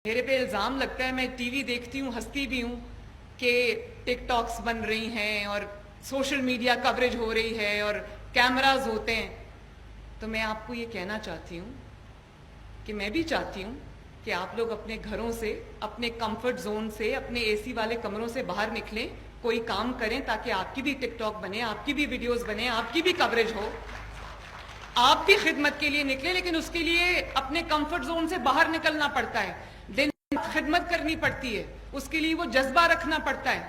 میرے پہ الزام لگتا ہے، میں ٹی وی دیکھتی ہوں، ہنستی بھی ہوں کہ ٹک ٹاکس بن رہی ہیں اور سوشل میڈیا کوریج ہو رہی ہے اور کیمراز ہوتے ہیں. تو میں آپ کو یہ کہنا چاہتی ہوں کہ میں بھی چاہتی ہوں کہ آپ لوگ اپنے گھروں سے، اپنے کمفرٹ زون سے، اپنے اے سی والے کمروں سے باہر نکلیں، کوئی کام کریں تاکہ آپ کی بھی ٹک ٹاک بنے، آپ کی بھی ویڈیوز بنے، آپ کی بھی کوریج ہو، آپ بھی خدمت کے لیے نکلیں. لیکن اس کے لیے اپنے کمفرٹ زون سے باہر نکلنا پڑتا ہے، دن خدمت کرنی پڑتی ہے، اس کے لیے وہ جذبہ رکھنا پڑتا ہے.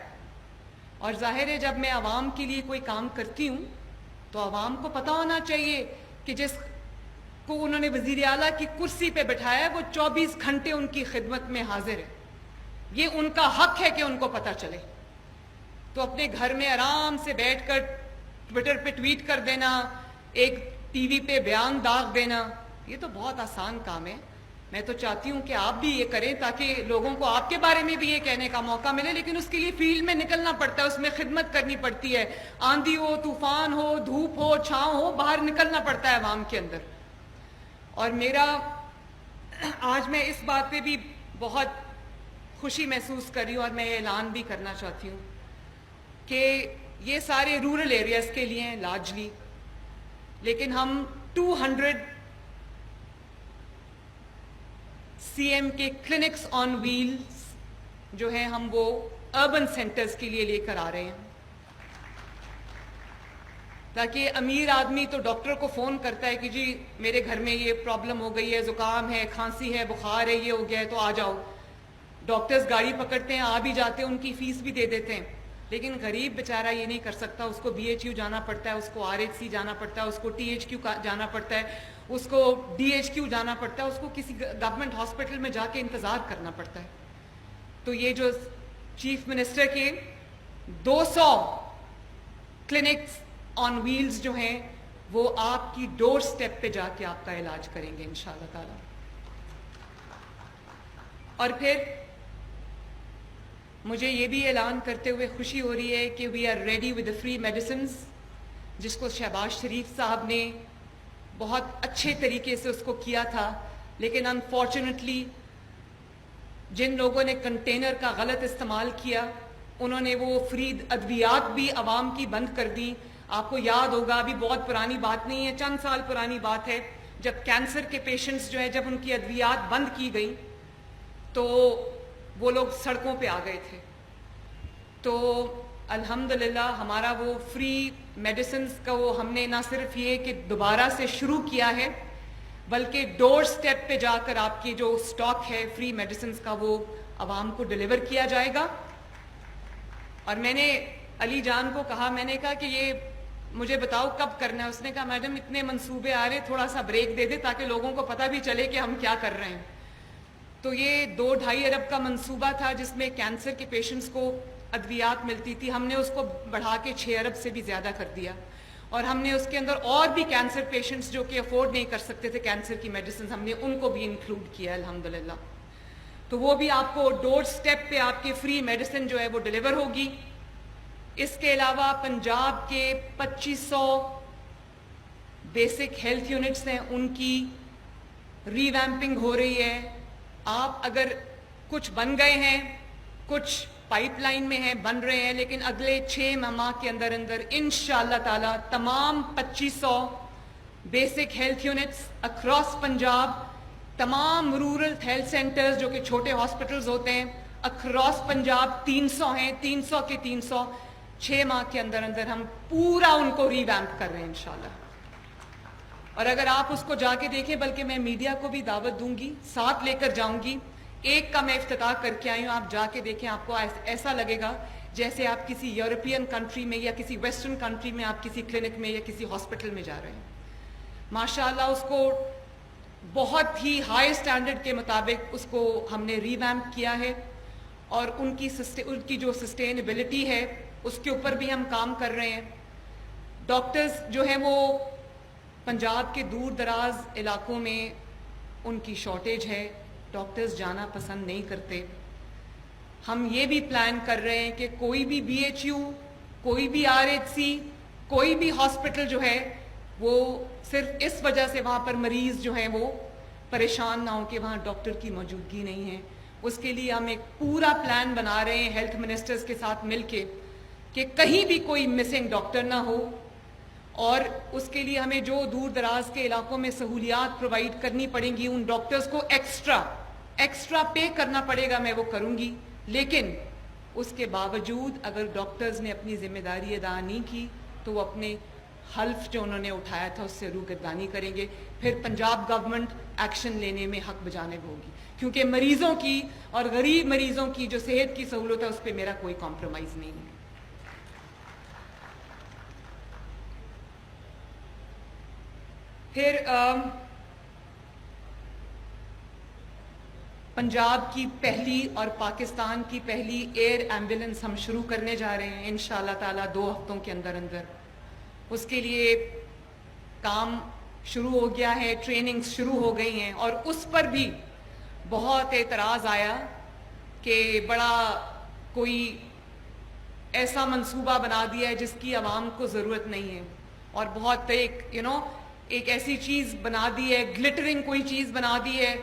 اور ظاہر ہے جب میں عوام کے لیے کوئی کام کرتی ہوں تو عوام کو پتہ ہونا چاہیے کہ جس کو انہوں نے وزیر اعلیٰ کی کرسی پہ بٹھایا ہے وہ 24 گھنٹے ان کی خدمت میں حاضر ہے. یہ ان کا حق ہے کہ ان کو پتہ چلے. تو اپنے گھر میں آرام سے بیٹھ کر ٹویٹر پہ ٹویٹ کر دینا، ایک ٹی وی پہ بیان داغ دینا، یہ تو بہت آسان کام ہے. میں تو چاہتی ہوں کہ آپ بھی یہ کریں تاکہ لوگوں کو آپ کے بارے میں بھی یہ کہنے کا موقع ملے. لیکن اس کے لیے فیلڈ میں نکلنا پڑتا ہے، اس میں خدمت کرنی پڑتی ہے. آندھی ہو، طوفان ہو، دھوپ ہو، چھاؤں ہو، باہر نکلنا پڑتا ہے عوام کے اندر. اور میرا آج میں اس بات پہ بھی بہت خوشی محسوس کر رہی ہوں اور میں یہ اعلان بھی کرنا چاہتی ہوں کہ یہ سارے رورل ایریاز کے لیے ہیں لارجلی، لیکن ہم 200 سی ایم کے کلینکس آن ویلز جو ہیں ہم وہ اربن سینٹرز کے لیے لے کر آ رہے ہیں، تاکہ امیر آدمی تو ڈاکٹر کو فون کرتا ہے کہ جی میرے گھر میں یہ پرابلم ہو گئی ہے، زکام ہے، کھانسی ہے، بخار ہے، یہ ہو گیا ہے تو آ جاؤ. ڈاکٹرز گاڑی پکڑتے ہیں، آ بھی جاتے ہیں، ان کی فیس بھی دے دیتے ہیں. لیکن غریب بیچارہ یہ نہیں کر سکتا، اس کو BHU جانا پڑتا ہے، اس کو RHC جانا پڑتا ہے، اس کو THQ جانا پڑتا ہے، اس کو DHQ جانا پڑتا ہے، اس کو کسی گورنمنٹ ہاسپٹل میں جا کے انتظار کرنا پڑتا ہے. تو یہ جو چیف منسٹر کے 200 کلینکس آن ویلز جو ہیں وہ آپ کی ڈور سٹیپ پہ جا کے آپ کا علاج کریں گے انشاءاللہ تعالی. اور پھر مجھے یہ بھی اعلان کرتے ہوئے خوشی ہو رہی ہے کہ we are ready with free medicines, جس کو شہباز شریف صاحب نے بہت اچھے طریقے سے اس کو کیا تھا. لیکن انفارچونیٹلی جن لوگوں نے کنٹینر کا غلط استعمال کیا انہوں نے وہ فری ادویات بھی عوام کی بند کر دی. آپ کو یاد ہوگا، ابھی بہت پرانی بات نہیں ہے، چند سال پرانی بات ہے، جب کینسر کے پیشنٹس جو ہیں جب ان کی ادویات بند کی گئی تو وہ لوگ سڑکوں پہ آ گئے تھے. تو الحمدللہ ہمارا وہ فری میڈیسنز کا وہ ہم نے نہ صرف یہ کہ دوبارہ سے شروع کیا ہے بلکہ ڈور سٹیپ پہ جا کر آپ کی جو سٹاک ہے فری میڈیسنز کا وہ عوام کو ڈیلیور کیا جائے گا. اور میں نے علی جان کو کہا، میں نے کہا کہ یہ مجھے بتاؤ کب کرنا ہے. اس نے کہا میڈم اتنے منصوبے آ رہے، تھوڑا سا بریک دے دے تاکہ لوگوں کو پتہ بھی چلے کہ ہم کیا کر رہے ہیں. تو یہ 2-2.5 ارب کا منصوبہ تھا جس میں کینسر کے پیشنٹس کو ادویات ملتی تھی، ہم نے اس کو بڑھا کے 6 ارب سے بھی زیادہ کر دیا. اور ہم نے اس کے اندر اور بھی کینسر پیشنٹس جو کہ افورڈ نہیں کر سکتے تھے کینسر کی میڈیسنز، ہم نے ان کو بھی انکلوڈ کیا الحمدللہ. تو وہ بھی آپ کو ڈور سٹیپ پہ آپ کی فری میڈیسن جو ہے وہ ڈیلیور ہوگی. اس کے علاوہ پنجاب کے 2500 بیسک ہیلتھ یونٹس ہیں، ان کی ری ویمپنگ ہو رہی ہے. آپ اگر کچھ بن گئے ہیں، کچھ پائپ لائن میں ہیں، بن رہے ہیں، لیکن اگلے 6 ماہ کے اندر اندر انشاءاللہ تعالی تمام 2500 basic health units across Punjab, تمام رورل ہیلتھ سینٹرز جو کہ چھوٹے ہاسپٹلز ہوتے ہیں اکراس پنجاب 300 ہیں، 300 کے 300 6 ماہ کے اندر اندر ہم پورا ان کو ری ویمپ کر رہے ہیں انشاءاللہ. اور اگر آپ اس کو جا کے دیکھیں، بلکہ میں میڈیا کو بھی دعوت دوں گی، ساتھ لے کر جاؤں گی. ایک کا میں افتتاح کر کے آئی ہوں، آپ جا کے دیکھیں، آپ کو ایسا لگے گا جیسے آپ کسی یورپین کنٹری میں یا کسی ویسٹرن کنٹری میں آپ کسی کلینک میں یا کسی ہاسپٹل میں جا رہے ہیں. ماشاءاللہ اس کو بہت ہی ہائی سٹینڈرڈ کے مطابق اس کو ہم نے ری ویمپ کیا ہے. اور ان کی جو سسٹینیبلٹی ہے اس کے اوپر بھی ہم کام کر رہے ہیں. ڈاکٹرز جو ہیں وہ پنجاب کے دور دراز علاقوں میں ان کی شارٹیج ہے، ڈاکٹرز جانا پسند نہیں کرتے. ہم یہ بھی پلان کر رہے ہیں کہ کوئی بھی BHU، کوئی بھی RHC، کوئی بھی ہاسپٹل جو ہے وہ صرف اس وجہ سے وہاں پر مریض جو ہیں وہ پریشان نہ ہوں کہ وہاں ڈاکٹر کی موجودگی نہیں ہے. اس کے لیے ہم ایک پورا پلان بنا رہے ہیں ہیلتھ منسٹرز کے ساتھ مل کے کہ کہیں بھی کوئی مسنگ ڈاکٹر نہ ہو، اور اس کے لیے ہمیں جو دور دراز کے علاقوں میں سہولیات پرووائڈ کرنی پڑیں گی، ان ڈاکٹرز کو ایکسٹرا پے کرنا پڑے گا، میں وہ کروں گی. لیکن اس کے باوجود اگر ڈاکٹرز نے اپنی ذمہ داری ادا نہیں کی تو وہ اپنے حلف جو انہوں نے اٹھایا تھا اس سے روگردانی کریں گے. پھر پنجاب گورنمنٹ ایکشن لینے میں حق بجانب ہوگی، کیونکہ مریضوں کی اور غریب مریضوں کی جو صحت کی سہولت ہے اس پہ میرا کوئی کمپرومائز نہیں ہے. پھر پنجاب کی پہلی اور پاکستان کی پہلی ایئر ایمبولینس ہم شروع کرنے جا رہے ہیں انشاءاللہ تعالیٰ 2 ہفتوں کے اندر. اس کے لیے کام شروع ہو گیا ہے، ٹریننگز شروع ہو گئی ہیں، اور اس پر بھی بہت اعتراض آیا کہ بڑا کوئی ایسا منصوبہ بنا دیا ہے جس کی عوام کو ضرورت نہیں ہے، اور بہت ایک ایسی چیز بنا دی ہے، گلٹرنگ کوئی چیز بنا دی ہے.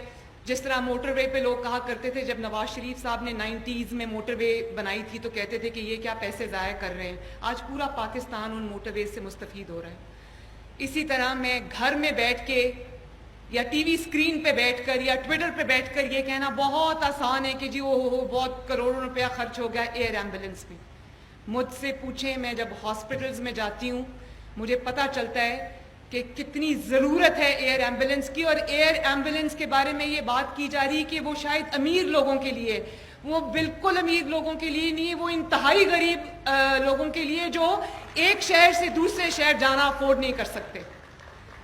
جس طرح موٹر وے پہ لوگ کہا کرتے تھے، جب نواز شریف صاحب نے 90s میں موٹر وے بنائی تھی تو کہتے تھے کہ یہ کیا پیسے ضائع کر رہے ہیں. آج پورا پاکستان ان موٹر ویز سے مستفید ہو رہا ہے. اسی طرح میں گھر میں بیٹھ کے یا ٹی وی اسکرین پہ بیٹھ کر یا ٹویٹر پہ بیٹھ کر یہ کہنا بہت آسان ہے کہ جی وہ بہت کروڑوں روپیہ خرچ ہو گیا ایئر ایمبولینس میں. مجھ سے پوچھیں، میں جب ہاسپٹلز میں جاتی ہوں مجھے پتہ چلتا ہے کہ کتنی ضرورت ہے ایئر ایمبولینس کی، اور ایئر ایمبولینس کے بارے میں یہ بات کی جا رہی کہ وہ شاید امیر لوگوں کے لیے، وہ بالکل امیر لوگوں کے لیے نہیں، وہ انتہائی غریب لوگوں کے لیے جو ایک شہر سے دوسرے شہر جانا افورڈ نہیں کر سکتے.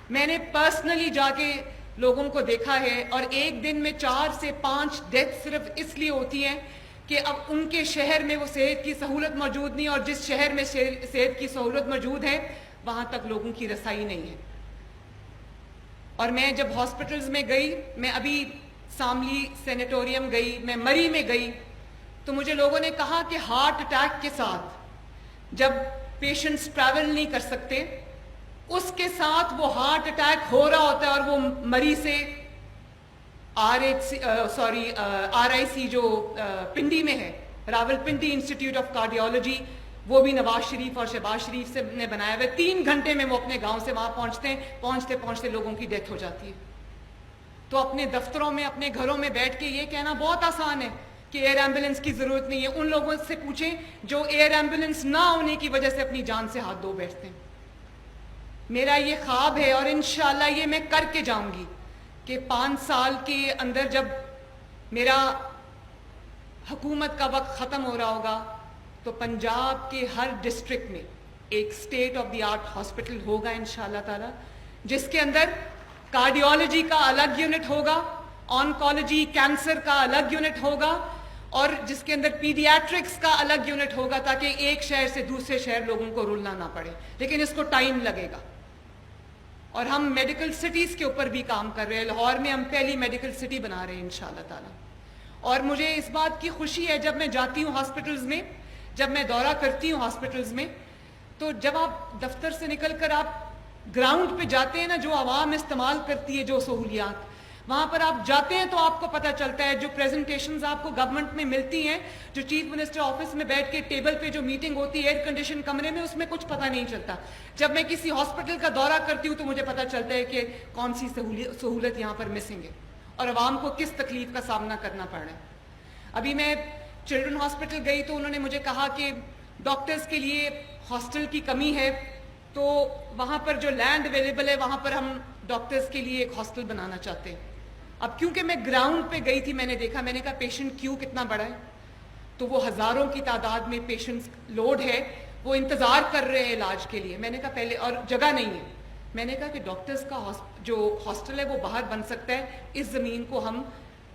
میں نے پرسنلی جا کے لوگوں کو دیکھا ہے، اور ایک دن میں 4 سے 5 ڈیتھ صرف اس لیے ہوتی ہیں کہ اب ان کے شہر میں وہ صحت کی سہولت موجود نہیں، اور جس شہر میں صحت کی سہولت موجود ہے وہاں تک لوگوں کی رسائی نہیں ہے. اور میں جب ہاسپٹلز میں گئی، میں ابھی ساملی سینیٹوریم گئی، میں مری میں گئی، تو مجھے لوگوں نے کہا کہ ہارٹ اٹیک کے ساتھ جب پیشنٹس ٹریول نہیں کر سکتے اس کے ساتھ وہ ہارٹ اٹیک ہو رہا ہوتا ہے، اور وہ مری سے آر آئی سی جو پنڈی میں ہے، Rawal Pindi institute of cardiology, وہ بھی نواز شریف اور شہباز شریف سے نے بنایا ہوا ہے. 3 گھنٹے میں وہ اپنے گاؤں سے وہاں پہنچتے ہیں، پہنچتے لوگوں کی ڈیتھ ہو جاتی ہے. تو اپنے دفتروں میں اپنے گھروں میں بیٹھ کے یہ کہنا بہت آسان ہے کہ ایئر ایمبولینس کی ضرورت نہیں ہے. ان لوگوں سے پوچھیں جو ایئر ایمبولینس نہ ہونے کی وجہ سے اپنی جان سے ہاتھ دھو بیٹھتے ہیں. میرا یہ خواب ہے اور انشاءاللہ یہ میں کر کے جاؤں گی کہ 5 سال کے اندر جب میرا حکومت کا وقت ختم ہو رہا ہوگا تو پنجاب کے ہر ڈسٹرکٹ میں ایک state of the art hospital ہوگا انشاءاللہ تعالی، جس کے اندر کارڈیولوجی کا الگ یونٹ ہوگا، آنکولوجی کینسر کا الگ یونٹ ہوگا، اور جس کے اندر پیڈیاٹرکس کا الگ یونٹ ہوگا، تاکہ ایک شہر سے دوسرے شہر لوگوں کو رولنا نہ پڑے. لیکن اس کو ٹائم لگے گا. اور ہم میڈیکل سٹیز کے اوپر بھی کام کر رہے ہیں. لاہور میں ہم پہلی میڈیکل سٹی بنا رہے ہیں انشاءاللہ تعالی. اور مجھے اس بات کی خوشی ہے جب میں جاتی ہوں ہاسپٹلز میں، جب میں دورہ کرتی ہوں ہاسپٹلز میں، تو جب آپ دفتر سے نکل کر آپ گراؤنڈ پہ جاتے ہیں نا، جو عوام استعمال کرتی ہے جو سہولیات، وہاں پر آپ جاتے ہیں تو آپ کو پتہ چلتا ہے جو پریزنٹیشنز آپ کو گورنمنٹ میں ملتی ہیں، جو چیف منسٹر آفس میں بیٹھ کے ٹیبل پہ جو میٹنگ ہوتی ہے ایئر کنڈیشن کمرے میں، اس میں کچھ پتہ نہیں چلتا. جب میں کسی ہاسپٹل کا دورہ کرتی ہوں تو مجھے پتہ چلتا ہے کہ کون سی سہولت یہاں پر مسنگ ہے اور عوام کو کس تکلیف کا سامنا کرنا پڑ رہا ہے. ابھی میں چلڈرن ہاسپٹل گئی تو انہوں نے مجھے کہا کہ ڈاکٹرز کے لیے ہاسٹل کی کمی ہے، تو وہاں پر جو لینڈ اویلیبل ہے وہاں پر ہم ڈاکٹرز کے لیے ایک ہاسٹل بنانا چاہتے ہیں. اب کیونکہ میں گراؤنڈ پہ گئی تھی، میں نے دیکھا، میں نے کہا پیشنٹ کیوں کتنا بڑا ہے، تو وہ ہزاروں کی تعداد میں پیشنٹس لوڈ ہے، وہ انتظار کر رہے ہیں علاج کے لیے. میں نے کہا پہلے، اور جگہ نہیں ہے، میں نے کہا کہ ڈاکٹرز کا جو ہاسٹل ہے وہ باہر بن سکتا ہے، اس زمین کو ہم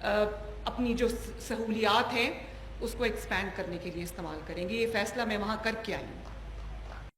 اپنی جو سہولیات ہیں اس کو ایکسپینڈ کرنے کے لیے استعمال کریں گے. یہ فیصلہ میں وہاں کر کے آئی ہوں.